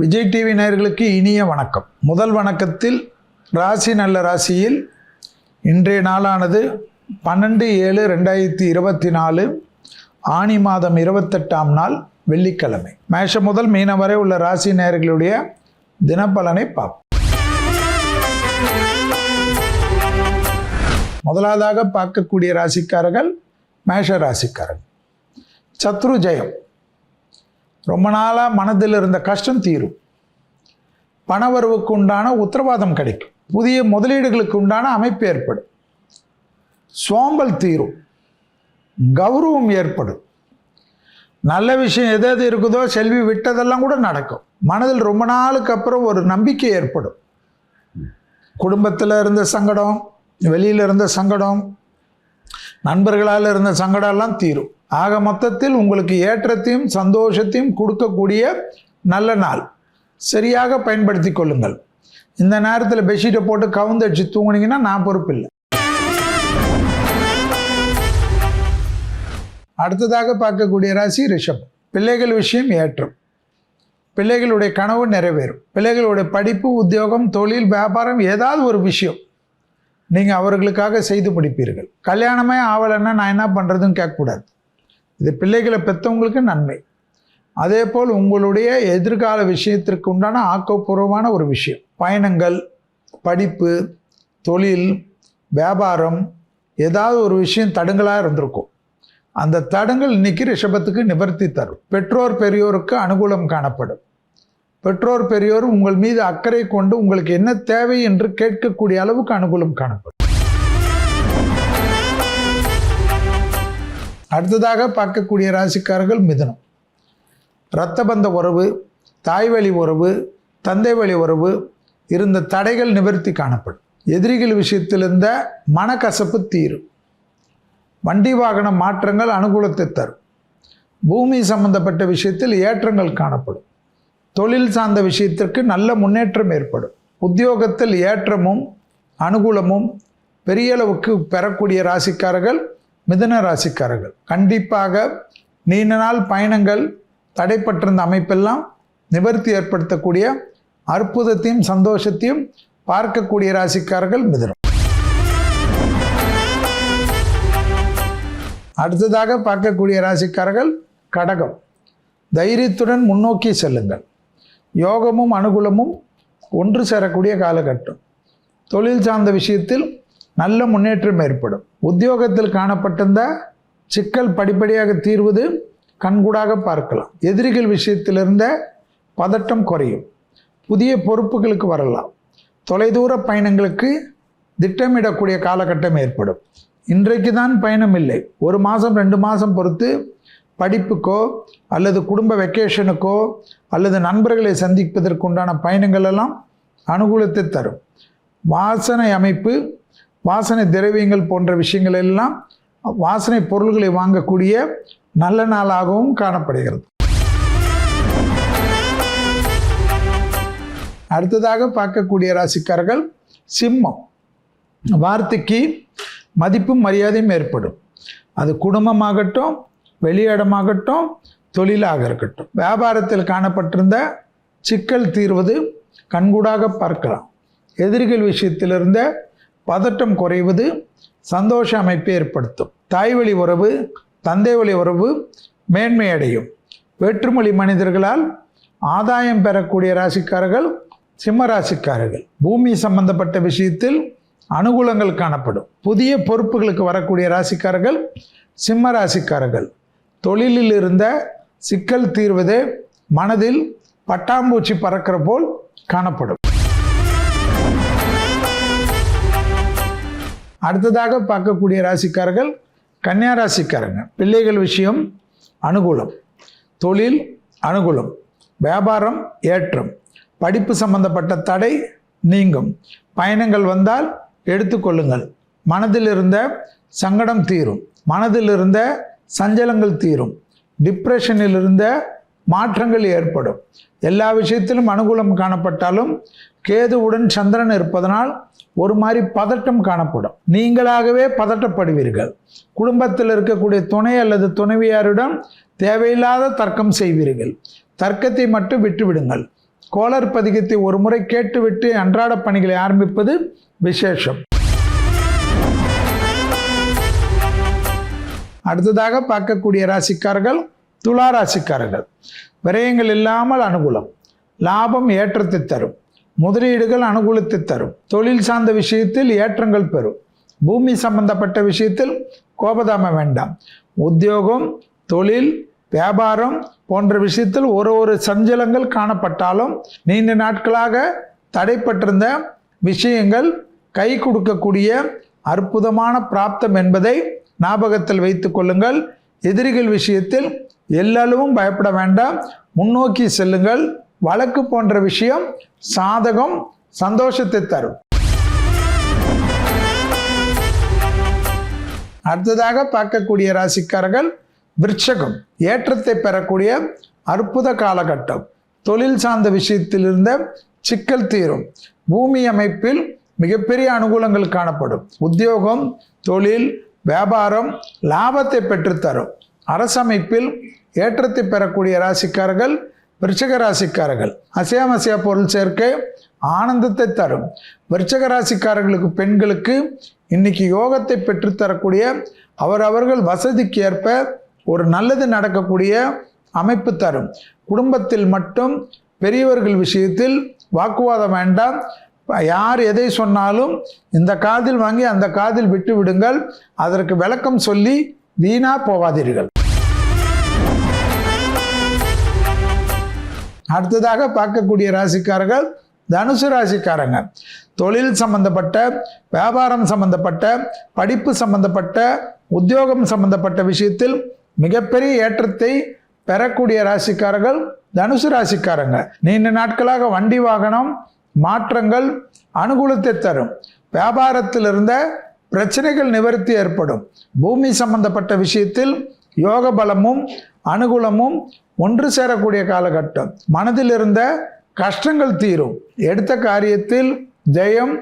Vijay TV நேயர்களுக்கு இனிய வணக்கம். முதல் வணக்கத்தில் ராசி நல்ல ராசியில் இன்றைய நாளானது 12/7/2024 ஆனி மாதம் 28ஆம் நாள் வெள்ளிக்கிழமை. மேஷம் முதல் மீனம் வரை உள்ள ராசி நேயர்களுடைய தினப்பலனை பார்ப்போம். முதலாவதாக பார்க்கக்கூடிய ராசிக்காரர்கள் மேஷ ராசிக்காரர்கள். சத்ரு ஜெயம். ரொம்ப நாளாக மனதில் இருந்த கஷ்டம் தீரும். பணவரவுக்கு உண்டான உத்தரவாதம் கிடைக்கும். புதிய முதலீடுகளுக்கு உண்டான அமைப்பு ஏற்படும். சோம்பல் தீரும். கௌரவம் ஏற்படும். நல்ல விஷயம் எது இருக்குதோ செல்வி விட்டதெல்லாம் கூட நடக்கும். மனதில் ரொம்ப நாளுக்கு அப்புறம் ஒரு நம்பிக்கை ஏற்படும். குடும்பத்தில் இருந்த சங்கடம், வெளியில் இருந்த சங்கடம், நண்பர்களால் இருந்த சங்கடம் எல்லாம் தீரும். ஆக மொத்தத்தில் உங்களுக்கு ஏற்றத்தையும் சந்தோஷத்தையும் கொடுக்கக்கூடிய நல்ல நாள். சரியாக பயன்படுத்தி கொள்ளுங்கள். இந்த நேரத்தில் பெட்ஷீட்டை போட்டு கவுந்தடிச்சு தூங்குனீங்கன்னா நான் பொறுப்பு இல்லை. அடுத்ததாக பார்க்கக்கூடிய ராசி ரிஷபம். பிள்ளைகள் விஷயம் ஏற்றம். பிள்ளைகளுடைய கனவு நிறைவேறும். பிள்ளைகளுடைய படிப்பு, உத்தியோகம், தொழில், வியாபாரம், ஏதாவது ஒரு விஷயம் நீங்கள் அவர்களுக்காக செய்து முடிப்பீர்கள். கல்யாணமே ஆவலைன்னா நான் என்ன பண்ணுறதுன்னு கேட்கக்கூடாது. இது பிள்ளைகளை பெற்றவங்களுக்கு நன்மை. அதே போல் உங்களுடைய எதிர்கால விஷயத்திற்கு உண்டான ஆக்கப்பூர்வமான ஒரு விஷயம். பயணங்கள், படிப்பு, தொழில், வியாபாரம், ஏதாவது ஒரு விஷயம் தடங்களாக இருந்திருக்கும். அந்த தடங்கள் இன்னைக்கு ரிஷபத்துக்கு நிவர்த்தி தரும். பெற்றோர் பெரியோருக்கு அனுகூலம் காணப்படும். பெற்றோர் பெரியோர் உங்கள் மீது அக்கறை கொண்டு உங்களுக்கு என்ன தேவை என்று கேட்கக்கூடிய அளவுக்கு அனுகூலம் காணப்படும். அடுத்ததாக பார்க்கக்கூடிய ராசிக்காரர்கள் மிதுனம். இரத்த பந்த உறவு, தாய் வழி உறவு, தந்தை வழி உறவு இருந்த தடைகள் நிவர்த்தி காணப்படும். எதிரிகள் விஷயத்தில் இருந்த மனக்கசப்பு தீரும். வண்டி வாகன மாற்றங்கள் அனுகூலத்தை தரும். பூமி சம்பந்தப்பட்ட விஷயத்தில் ஏற்றங்கள் காணப்படும். தொழில் சார்ந்த விஷயத்திற்கு நல்ல முன்னேற்றம் ஏற்படும். உத்தியோகத்தில் ஏற்றமும் அனுகூலமும் பெரிய அளவுக்கு பெறக்கூடிய ராசிக்காரர்கள் மிதுன ராசிக்காரர்கள். கண்டிப்பாக நீண்ட நாள் பயணங்கள் தடைப்பட்டிருந்த அமைப்பெல்லாம் நிவர்த்தி ஏற்படுத்தக்கூடிய அற்புதத்தையும் சந்தோஷத்தையும் பார்க்கக்கூடிய ராசிக்காரர்கள் மிதுனம். அடுத்ததாக பார்க்கக்கூடிய ராசிக்காரர்கள் கடகம். தைரியத்துடன் முன்னோக்கி செல்லுங்கள். யோகமும் அனுகூலமும் ஒன்று சேரக்கூடிய காலகட்டம். தொழில் சார்ந்த விஷயத்தில் நல்ல முன்னேற்றம் ஏற்படும். உத்தியோகத்தில் காணப்பட்டிருந்த சிக்கல் படிப்படியாக தீர்வது கண்கூடாக பார்க்கலாம். எதிரிகள் விஷயத்தில் இருந்த பதட்டம் குறையும். புதிய பொறுப்புகளுக்கு வரலாம். தொலைதூர பயணங்களுக்கு திட்டமிடக்கூடிய காலகட்டம் ஏற்படும். இன்றைக்கு தான் பயணம் இல்லை, 1 மாதம் 2 மாதம் பொறுத்து படிப்புக்கோ அல்லது குடும்ப வெக்கேஷனுக்கோ அல்லது நண்பர்களை சந்திப்பதற்குண்டான பயணங்கள் எல்லாம் அனுகூலத்தை தரும். வாசனை அமைப்பு, வாசனை திரவியங்கள் போன்ற விஷயங்கள் எல்லாம் வாசனை பொருள்களை வாங்கக்கூடிய நல்ல நாளாகவும் காணப்படுகிறது. அடுத்ததாக பார்க்கக்கூடிய ராசிக்காரர்கள் சிம்மம். வார்த்தைக்கு மதிப்பும் மரியாதையும் ஏற்படும். அது குடும்பமாகட்டும், வெளியிடமாகட்டும், தொழிலாக இருக்கட்டும். வியாபாரத்தில் காணப்பட்டிருந்த சிக்கல் தீர்வது கண்கூடாக பார்க்கலாம். எதிரிகள் விஷயத்திலிருந்த பதட்டம் குறைவது சந்தோஷ அமைப்பை ஏற்படுத்தும். தாய் வழி உறவு, தந்தை வழி உறவு மேன்மை அடையும். வேற்றுமொழி மனிதர்களால் ஆதாயம் பெறக்கூடிய ராசிக்காரர்கள் சிம்ம ராசிக்காரர்கள். பூமி சம்பந்தப்பட்ட விஷயத்தில் அனுகூலங்கள் காணப்படும். புதிய பொறுப்புகளுக்கு வரக்கூடிய ராசிக்காரர்கள் சிம்ம ராசிக்காரர்கள். தொழிலில் இருந்த சிக்கல் தீர்வதே மனதில் பட்டாம்பூச்சி பறக்கிற போல் காணப்படும். அடுத்ததாக பார்க்கக்கூடிய ராசிக்காரர்கள் கன்னியா ராசிக்காரங்க. பிள்ளைகள் விஷயம் அனுகூலம், தொழில் அனுகூலம், வியாபாரம் ஏற்றம், படிப்பு சம்பந்தப்பட்ட தடை நீங்கும். பயணங்கள் வந்தால் எடுத்துக்கொள்ளுங்கள். மனதில் இருந்த சங்கடம் தீரும். மனதில் இருந்த சஞ்சலங்கள் தீரும். டிப்ரெஷனில் இருந்த மாற்றங்கள் ஏற்படும். எல்லா விஷயத்திலும் அனுகூலம் காணப்பட்டாலும் கேதுவுடன் சந்திரன் இருப்பதனால் ஒரு மாதிரி பதட்டம் காணப்படும். நீங்களாகவே பதட்டப்படுவீர்கள். குடும்பத்தில் இருக்கக்கூடிய துணை அல்லது துணைவியாரிடம் தேவையில்லாத தர்க்கம் செய்வீர்கள். தர்க்கத்தை மட்டும் விட்டுவிடுங்கள். கோளர் பதிகத்தை ஒரு முறை கேட்டுவிட்டு அன்றாட பணிகளை ஆரம்பிப்பது விசேஷம். அடுத்ததாக பார்க்கக்கூடிய ராசிக்காரர்கள் துலா ராசிக்காரர்கள். விரயங்கள் இல்லாமல் அனுகூலம், லாபம் ஏற்றத்தை தரும், முதலீடுகள் அனுகூலத்தை தரும், தொழில் சார்ந்த விஷயத்தில் ஏற்றங்கள் பெறும், பூமி சம்பந்தப்பட்ட விஷயத்தில் கோபதாம வேண்டாம், உத்தியோகம், தொழில், வியாபாரம் போன்ற விஷயத்தில் ஒரு சஞ்சலங்கள் காணப்பட்டாலும் நீண்ட நாட்களாக தடைப்பட்டிருந்த விஷயங்கள் கை கொடுக்கக்கூடிய அற்புதமான பிராப்தம் என்பதை ஞாபகத்தில் வைத்துக் கொள்ளுங்கள். எதிரிகள் விஷயத்தில் எல்லளவும் பயப்பட வேண்டாம், முன்னோக்கி செல்லுங்கள். வழக்கு போன்ற விஷயம் சாதகம், சந்தோஷத்தை தரும். அடுத்ததாக பார்க்கக்கூடிய ராசிக்காரர்கள் விருட்சகம். ஏற்றத்தை பெறக்கூடிய அற்புத காலகட்டம். தொழில் சார்ந்த விஷயத்தில் இருந்த சிக்கல் தீரும். பூமி அமைப்பில் மிகப்பெரிய அனுகூலங்கள் காணப்படும். உத்தியோகம், தொழில், வியாபாரம் லாபத்தை பெற்றுத்தரும். அரசமைப்பில் ஏற்றத்தை பெறக்கூடிய ராசிக்காரர்கள் விருட்சக ராசிக்காரர்கள். அசையாமசையா பொருள் சேர்க்கை ஆனந்தத்தை தரும். விருட்சக ராசிக்காரர்களுக்கு பெண்களுக்கு இன்னைக்கு யோகத்தை பெற்றுத்தரக்கூடிய அவர்கள் வசதிக்கு ஏற்ப ஒரு நல்லது நடக்கக்கூடிய அமைப்பு தரும். குடும்பத்தில் மட்டும் பெரியவர்கள் விஷயத்தில் வாக்குவாதம் வேண்டாம். யார் எதை சொன்னாலும் இந்த காதில் வாங்கி அந்த காதில் விட்டு விடுங்கள். அதற்கு விளக்கம் சொல்லி வீணா போவாதீர்கள். அடுத்ததாக பார்க்கக்கூடிய ராசிக்காரர்கள் தனுசு ராசிக்காரங்க. தொழில் சம்பந்தப்பட்ட, வியாபாரம் சம்பந்தப்பட்ட, படிப்பு சம்பந்தப்பட்ட, உத்தியோகம் சம்பந்தப்பட்ட விஷயத்தில் மிகப்பெரிய ஏற்றத்தை பெறக்கூடிய ராசிக்காரர்கள் தனுசு ராசிக்காரங்க. நீண்ட நாட்களாக வண்டி வாகனம் மாற்றங்கள் அனுகூலத்தை தரும். வியாபாரத்தில் இருந்த பிரச்சனைகள் நிவர்த்தி ஏற்படும். பூமி சம்பந்தப்பட்ட விஷயத்தில் யோக பலமும் அனுகூலமும் ஒன்று சேரக்கூடிய காலகட்டம். மனதில் இருந்த கஷ்டங்கள் தீரும். எடுத்த காரியத்தில் ஜெயம்,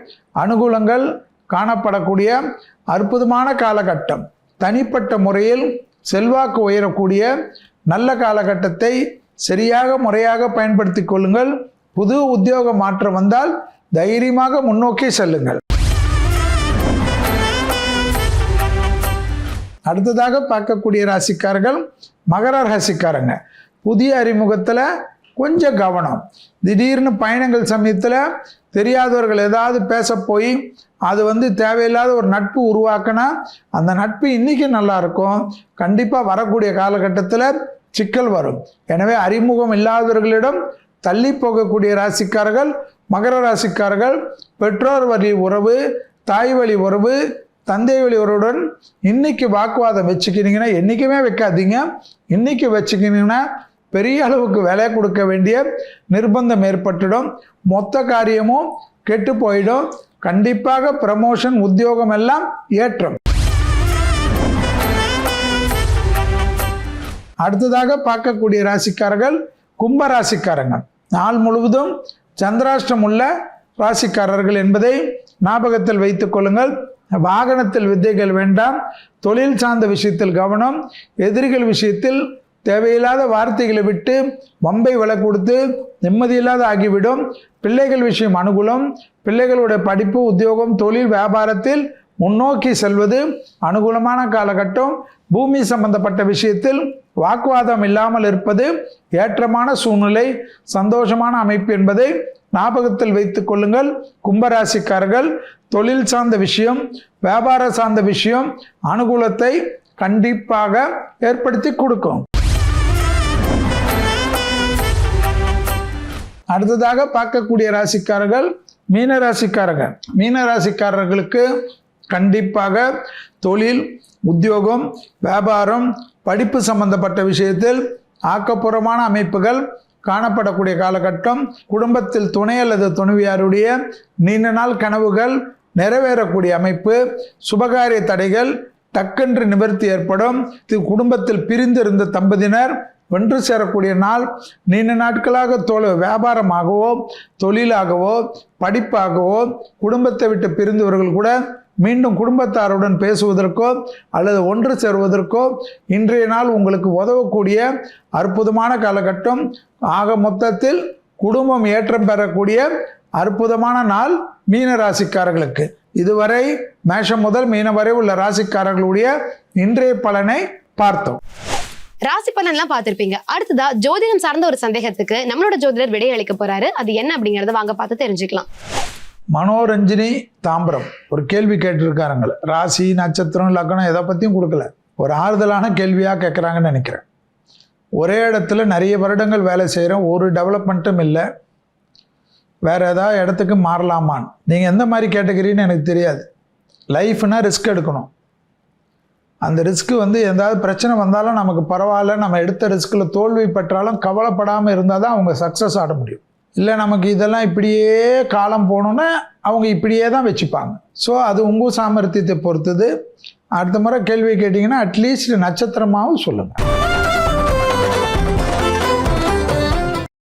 அனுகூலங்கள் காணப்படக்கூடிய அற்புதமான காலகட்டம். தனிப்பட்ட முறையில் செல்வாக்கு உயரக்கூடிய நல்ல காலகட்டத்தை சரியாக முறையாக பயன்படுத்தி கொள்ளுங்கள். புது உத்தியோக மாற்றம் வந்தால் தைரியமாக முன்னோக்கி செல்லுங்கள். அடுத்ததாக பார்க்கக்கூடிய ராசிக்காரர்கள் மகர ராசிக்காரங்க. புதிய அறிமுகத்தில் கொஞ்சம் கவனம். திடீர்னு பயணங்கள் சமயத்தில் தெரியாதவர்கள் ஏதாவது பேச போய் அது தேவையில்லாத ஒரு நட்பு உருவாக்கினா அந்த நட்பு இன்னைக்கு நல்லா இருக்கும். கண்டிப்பாக வரக்கூடிய காலகட்டத்தில் சிக்கல் வரும். எனவே அறிமுகம் இல்லாதவர்களிடம் தள்ளி போகக்கூடிய ராசிக்காரர்கள் மகர ராசிக்காரர்கள். பெற்றோர் வழி உறவு, தாய் வழி உறவு, தந்தை வழி உறவுடன் இன்னைக்கு வாக்குவாதம் வச்சுக்கினீங்கன்னா என்றைக்குமே வைக்காதீங்க. இன்னைக்கு வச்சுக்கினீங்கன்னா பெரிய அளவுக்கு விலை கொடுக்க வேண்டிய நிர்பந்தம் ஏற்பட்டுடும். மொத்த காரியமும் கெட்டு போயிடும். கண்டிப்பாக ப்ரமோஷன், உத்தியோகம் எல்லாம் ஏற்றம். அடுத்ததாக பார்க்கக்கூடிய ராசிக்காரர்கள் கும்ப ராசிக்காரங்க. நாள் முழுவதும் சந்திராஷ்டம் உள்ள ராசிக்காரர்கள் என்பதை ஞாபகத்தில் வைத்துக் கொள்ளுங்கள். வாகனத்தில் வித்தைகள் வேண்டாம். தொழில் சார்ந்த விஷயத்தில் கவனம். எதிரிகள் விஷயத்தில் தேவையில்லாத வார்த்தைகளை விட்டு வம்பை விலை கொடுத்து நிம்மதியில்லாத ஆகிவிடும். பிள்ளைகள் விஷயம் அனுகூலம். பிள்ளைகளுடைய படிப்பு, உத்தியோகம், தொழில், வியாபாரத்தில் முன்னோக்கி செல்வது அனுகூலமான காலகட்டம். பூமி சம்பந்தப்பட்ட விஷயத்தில் வாக்குவாதம் இல்லாமல் இருப்பது ஏற்றமான சூழ்நிலை, சந்தோஷமான அமைப்பு என்பதை ஞாபகத்தில் வைத்துக் கொள்ளுங்கள். கும்பராசிக்காரர்கள் தொழில் சார்ந்த விஷயம், வியாபார சார்ந்த விஷயம் அனுகூலத்தை கண்டிப்பாக ஏற்படுத்தி கொடுக்கும். அடுத்ததாக பார்க்கக்கூடிய ராசிக்காரர்கள் மீனராசிக்காரர்கள். மீனராசிக்காரர்களுக்கு கண்டிப்பாக தொழில், உத்தியோகம், வியாபாரம், படிப்பு சம்பந்தப்பட்ட விஷயத்தில் ஆக்கப்பூர்வமான அமைப்புகள் காணப்படக்கூடிய காலகட்டம். குடும்பத்தில் துணை அல்லது துணைவியாருடைய நீண்ட நாள் கனவுகள் நிறைவேறக்கூடிய அமைப்பு. சுபகாரிய தடைகள் டக்கென்று நிவர்த்தி ஏற்படும். குடும்பத்தில் பிரிந்திருந்த தம்பதியினர் ஒன்று சேரக்கூடிய நாள். நீண்ட நாட்களாக வியாபாரமாகவோ, தொழிலாகவோ, படிப்பாகவோ குடும்பத்தை விட்டு பிரிந்தவர்கள் கூட மீண்டும் குடும்பத்தாருடன் பேசுவதற்கோ அல்லது ஒன்று சேருவதற்கோ இன்றைய நாள் உங்களுக்கு உதவக்கூடிய அற்புதமான காலகட்டம். ஆக மொத்தத்தில் குடும்பம் ஏற்றம் பெறக்கூடிய அற்புதமான நாள் மீன ராசிக்காரர்களுக்கு. இதுவரை மேஷம் முதல் மீனம் வரை உள்ள ராசிக்காரர்களுடைய இன்றைய பலனை பார்த்தோம். ராசி பலன்லாம் பார்த்திருப்பீங்க. அடுத்ததா ஜோதிடம் சார்ந்த ஒரு சந்தேகத்துக்கு நம்மளோட ஜோதிடர் விடை அளிக்க போறாரு. அது என்ன அப்படிங்கறத வாங்க பார்த்து தெரிஞ்சுக்கலாம். மனோரஞ்சினி தாம்பரம் ஒரு கேள்வி கேட்டிருக்காருங்க. ராசி, நட்சத்திரம், லக்னம் எதை பற்றியும் கொடுக்கல. ஒரு ஆறுதலான கேள்வியாக கேட்குறாங்கன்னு நினைக்கிறேன். ஒரே இடத்துல நிறைய வருடங்கள் வேலை செய்கிறோம், ஒரு டெவலப்மெண்ட்டும் இல்லை, வேறு ஏதாவது இடத்துக்கு மாறலாமான்னு. நீங்கள் எந்த மாதிரி கேட்டகரின்னு எனக்கு தெரியாது. லைஃப்னா ரிஸ்க் எடுக்கணும். அந்த ரிஸ்க்கு எதாவது பிரச்சனை வந்தாலும் நமக்கு பரவாயில்ல, நம்ம எடுத்த ரிஸ்கில் தோல்வி பெற்றாலும் கவலைப்படாமல் இருந்தால் தான் அவங்க சக்ஸஸ் ஆட முடியும். இல்லை நமக்கு இதெல்லாம் இப்படியே காலம் போகணுன்னா அவங்க இப்படியே தான் வச்சுப்பாங்க. ஸோ அது உங்கள் சாமர்த்தியத்தை பொறுத்தது. அடுத்த முறை கேள்வி கேட்டிங்கன்னா அட்லீஸ்ட் நட்சத்திரமாகவும் சொல்லுங்கள்.